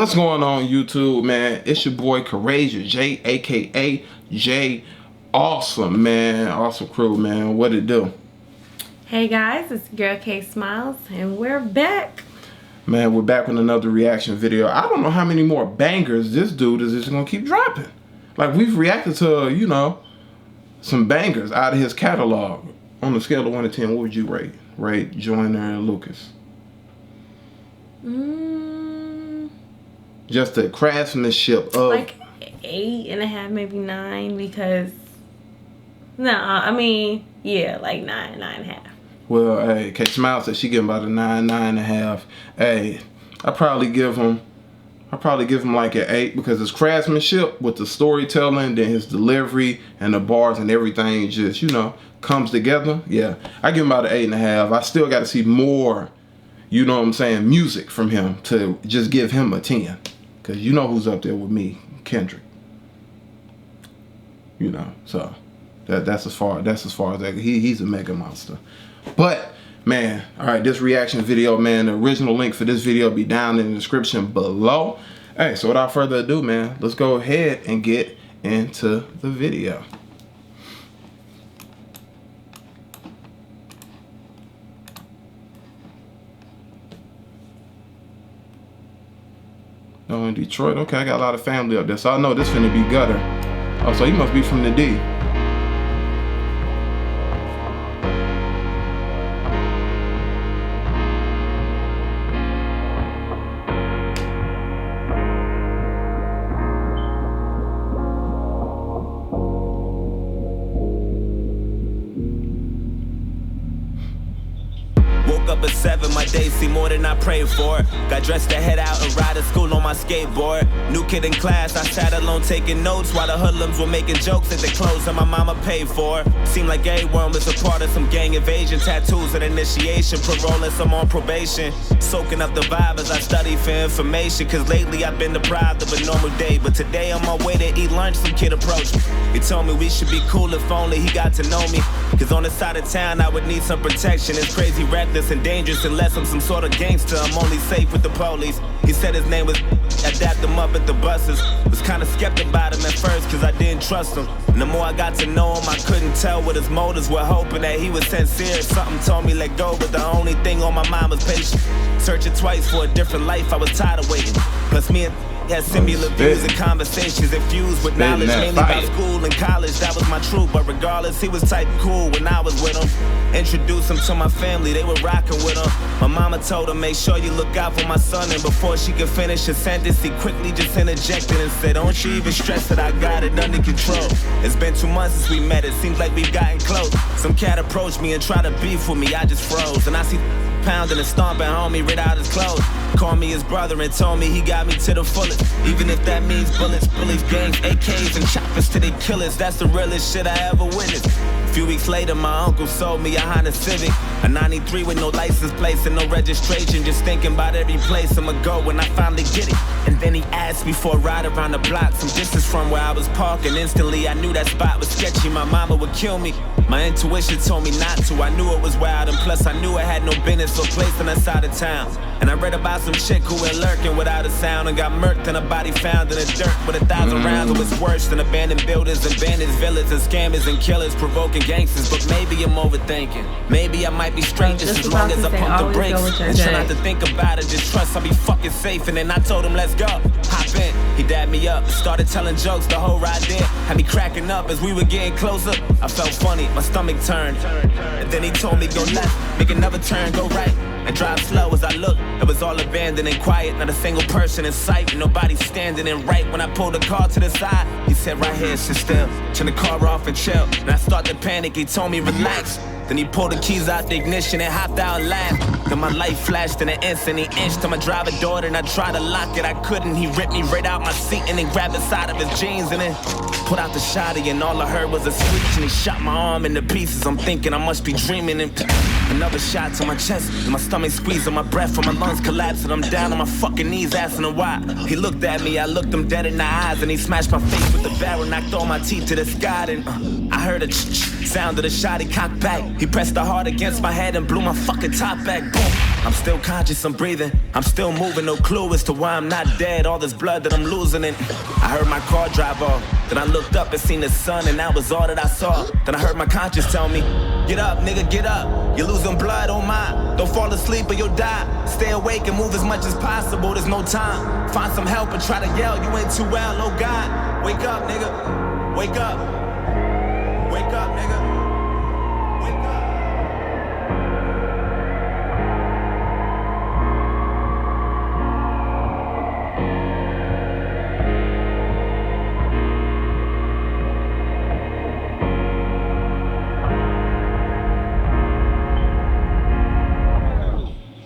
What's going on YouTube, man? It's your boy Courageous J, aka J Awesome, man. Awesome crew, man. What it do? Hey guys, it's Girl K Smiles and we're back. Man, we're back with another reaction video. I don't know how many more bangers this dude is just gonna keep dropping. Like, we've reacted to, you know, some bangers out of his catalog. On a scale of 1 to 10, what would you rate? Rate Joyner and Lucas. Just the craftsmanship of like 8.5, maybe 9, because yeah, like 9.5. Well, hey, K Smile said she give him about a 9.5. Hey, I probably give him like an 8 because his craftsmanship with the storytelling, then his delivery and the bars and everything just, you know, comes together. Yeah, I give him about an 8.5. I still got to see more, you know what I'm saying, music from him to just give him a 10. Cause you know who's up there with me, Kendrick. You know, so that's as far as that. He's a mega monster. But man, all right, this reaction video, man, the original link for this video will be down in the description below. Hey, so without further ado, man, let's go ahead and get into the video. Oh, in Detroit? Okay, I got a lot of family up there, so I know this finna be gutter. Oh, so he must be from the D. Woke up at 7, my day seemed more than I prayed for. Got dressed to head out and ride to school on my skateboard. New kid in class, I sat alone taking notes while the hoodlums were making jokes at the clothes that my mama paid for. Seemed like everyone was a part of some gang invasion. Tattoos and initiation, parole and some on probation. Soaking up the vibe as I study for information, cause lately I've been deprived of a normal day. But today on my way to eat lunch, some kid approached me. He told me we should be cool if only he got to know me. Cause on the side of town I would need some protection. It's crazy, reckless and dangerous unless I'm some sort of gangster. I'm only safe with the police. He said his name was, I dapped him up at the buses. Was kinda skeptic about him at first cause I didn't trust him. And the more I got to know him, I couldn't tell what his motives were, hoping that he was sincere. Something told me let go, but the only thing on my mind was patience. Searching twice for a different life, I was tired of waiting. Plus me and had similar views and conversations infused with knowledge, mainly about school and college. That was my truth, but regardless, he was type cool when I was with him. Introduced him to my family, they were rocking with him. My mama told him, make sure you look out for my son. And before she could finish her sentence, he quickly just interjected and said, don't you even stress that I got it under control. It's been 2 months since we met, it seems like we've gotten close. Some cat approached me and tried to beef with me, I just froze. And I see pounding and stomping, homie, rid out his clothes. Called me his brother and told me he got me to the fullest. Even if that means bullets, bullies, gangs, AKs, and choppers to their killers. That's the realest shit I ever witnessed. A few weeks later, my uncle sold me a Honda Civic, a 93 with no license plates and no registration. Just thinking about every place I'ma go when I finally get it. And then he asked me for a ride around the block, some distance from where I was parking. Instantly, I knew that spot was sketchy. My mama would kill me. My intuition told me not to. I knew it was wild, and plus I knew I had no business or place on that side of town. And I read about some chick who went lurking without a sound and got murked and her body found in the dirt with 1,000 rounds. It was worse than abandoned buildings and bandits, villains and scammers and killers, provoking gangsters. But maybe I'm overthinking. Maybe I might be straight just as long as I pump the brakes and try not to think about it. Just trust I'll be fucking safe. And then I told him, let's go. Hop in. He dabbed me up, started telling jokes the whole ride there. Had me cracking up as we were getting closer. I felt funny, my stomach turned. And then he told me go left, make another turn, go right, and drive slow. As I looked, it was all abandoned and quiet, not a single person in sight, and nobody standing. And right when I pulled the car to the side, he said right here, sit still, turn the car off and chill. And I started to panic, he told me relax. Then he pulled the keys out the ignition and hopped out and laughed. Then my light flashed in an instant. He inched to my driver door and I tried to lock it. I couldn't. He ripped me right out my seat and then grabbed the side of his jeans and then put out the shotty. And all I heard was a screech and he shot my arm into pieces. I'm thinking I must be dreaming. And another shot to my chest and my stomach squeezing my breath from my lungs collapsing. I'm down on my fucking knees asking him why. He looked at me. I looked him dead in the eyes and he smashed my face with the barrel. Knocked all my teeth to the sky. And I heard a sound of the shot. He cocked back. He pressed the hard against my head and blew my fucking top back. Boom. I'm still conscious, I'm breathing, I'm still moving, no clue as to why I'm not dead. All this blood that I'm losing, and I heard my car drive off. Then I looked up and seen the sun, and that was all that I saw. Then I heard my conscience tell me, get up, nigga, get up. You're losing blood, oh my. Don't fall asleep or you'll die. Stay awake and move as much as possible, there's no time. Find some help and try to yell, you ain't too well, oh God. Wake up, nigga, wake up. Wake up, nigga.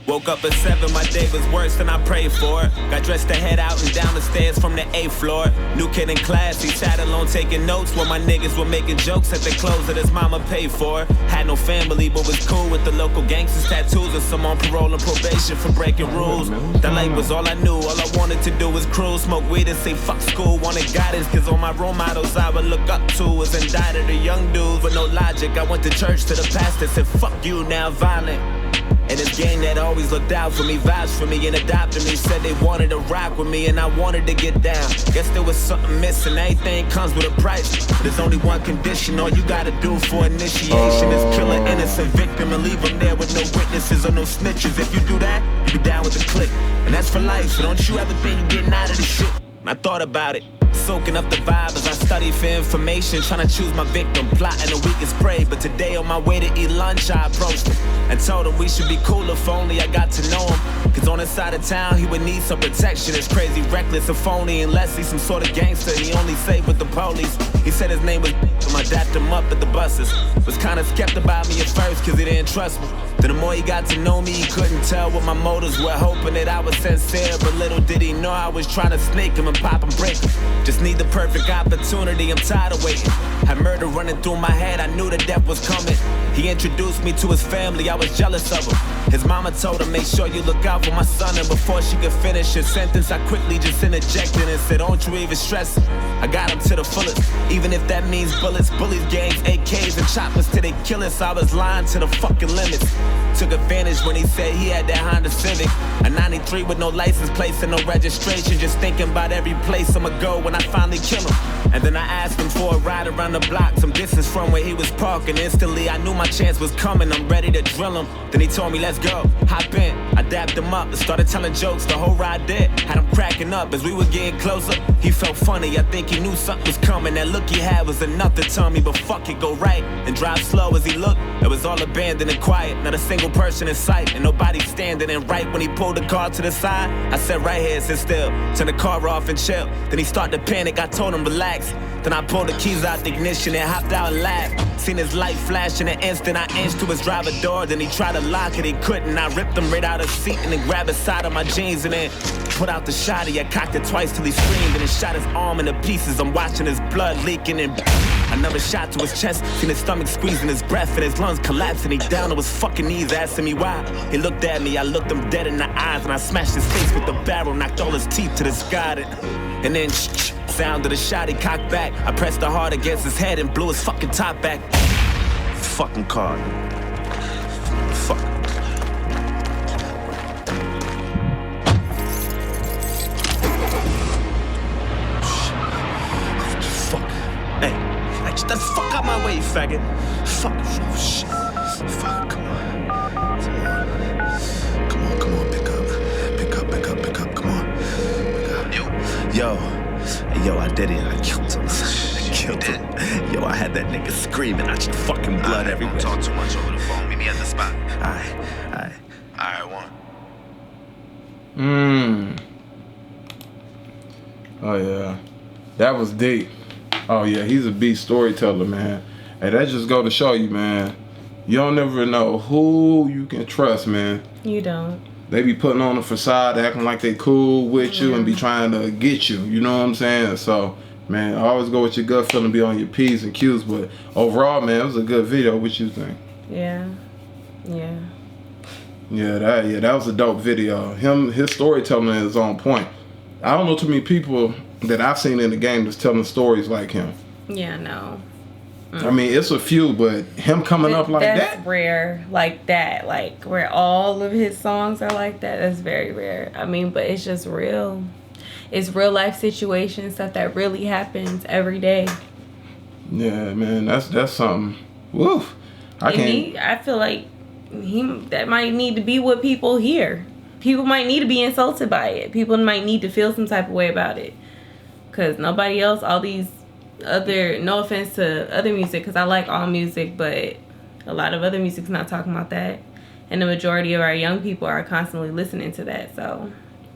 Woke up at 7, my day was worse than I prayed for. Got dressed to head out and down the stairs from the 8th floor. New kid in class, he sat alone taking notes while my niggas were making jokes at the clothes that his mama paid for. Had no family but was cool with the local gangsters, tattoos, and some on parole and probation for breaking rules. That life was all I knew, all I wanted to do was cruise, smoke weed and say fuck school. Wanted guidance cause all my role models I would look up to was indicted, the young dudes with no logic. I went to church to the pastor, said fuck you, now violent. And this gang that always looked out for me, vouched for me and adopted me, said they wanted to rock with me and I wanted to get down. Guess there was something missing, everything comes with a price. There's only one condition, all you gotta do for initiation is kill an innocent victim and leave them there with no witnesses or no snitches. If you do that, you be down with the clique. And that's for life, so don't you ever think you're getting out of this shit. And I thought about it, soaking up the vibe as I study for information, trying to choose my victim, plotting the weakest prey. But today on my way to eat lunch, I approached him and told him we should be cool if only I got to know him. Cause on his side of town, he would need some protection. It's crazy, reckless, or phony, unless he's some sort of gangster. He only saved with the police. He said his name was I dapped him up at the buses. Was kinda skeptical about me at first cause he didn't trust me. Then the more he got to know me, he couldn't tell what my motives were, hoping that I was sincere. But little did he know I was trying to snake him and pop and break him. Just need the perfect opportunity, I'm tired of waiting. Had murder running through my head, I knew the death was coming. He introduced me to his family, I was jealous of him. His mama told him, make sure you look out for my son. And before she could finish his sentence, I quickly just interjected and said, don't you even stress it. I got him to the fullest, even if that means bullets, bullies, gangs, AKs, and choppers till they kill us. I was lying to the fucking limits. Took advantage when he said he had that Honda Civic, a 93 with no license plates and no registration. Just thinking about every place I'ma go when I finally kill him. And then I asked him for a ride around the block, some distance from where he was parking. Instantly I knew my chance was coming, I'm ready to drill him. Then he told me, let's go, hop in. I dapped him up and started telling jokes, the whole ride did. Had him cracking up as we were getting closer. He felt funny, I think he knew something was coming. That look he had was enough to tell me, but fuck it, go right and drive slow. As he looked, it was all abandoned and quiet, not a single person in sight and nobody standing. And right when he pulled the car to the side, I said right here, sit still, turn the car off and chill. Then he started to panic, I told him relax. Then I pulled the keys out the ignition and hopped out and laughed. Seen his light flash in an instant, I inched to his driver door. Then he tried to lock it, he couldn't. I ripped him right out of the seat and then grabbed the side of my jeans and then put out the shotty. I cocked it twice till he screamed and then shot his arm into pieces. I'm watching his blood leaking and another shot to his chest. Seen his stomach squeezing his breath and his lungs collapsing. He down on his fucking knees asking me why. He looked at me, I looked him dead in the eyes and I smashed his face with the barrel, knocked all his teeth to the sky. And then sound of the shot, he cocked back. I pressed the hard against his head and blew his fucking top back. Fucking car. Fuck. Fuck. Hey, get the fuck out my way, you faggot. Fuck. Oh, shit. Fuck, come on. Come on, pick up, come on. Yo, I did it. I killed him. Yo, I had that nigga screaming. I just fucking blood everywhere. Don't talk too much over the phone. Meet me at the spot. Alright, one. Oh yeah, that was deep. Oh yeah, he's a beast storyteller, man. Hey, that just go to show you, man. You don't never know who you can trust, man. You don't. They be putting on a facade, acting like they cool with you and be trying to get you. You know what I'm saying? So, man, always go with your gut feeling, be on your P's and Q's. But overall, man, it was a good video. What you think? Yeah, that was a dope video. His storytelling is on point. I don't know too many people that I've seen in the game that's telling stories like him. Yeah, no. I mean, it's a few, but him coming up like that's that, rare. Like that, like where all of his songs are like that. That's very rare. I mean, but it's just real. It's real life situations, stuff that really happens every day. yeah, man, that's something. Woof. I feel like that might need to be what people hear. People might need to be insulted by it. People might need to feel some type of way about it. Because nobody else, all these other, no offense to other music, because I like all music, but a lot of other music's not talking about that. And the majority of our young people are constantly listening to that. So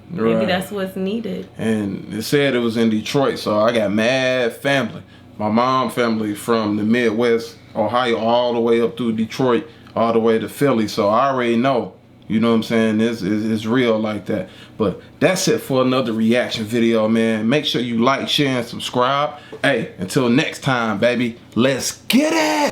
maybe that's what's needed. And it said it was in Detroit, so I got mad family. My mom family from the Midwest, Ohio, all the way up through Detroit, all the way to Philly. So I already know, you know what I'm saying, it's real like that. But that's it for another reaction video, man. Make sure you like, share, and subscribe. Hey, until next time, baby, let's get it!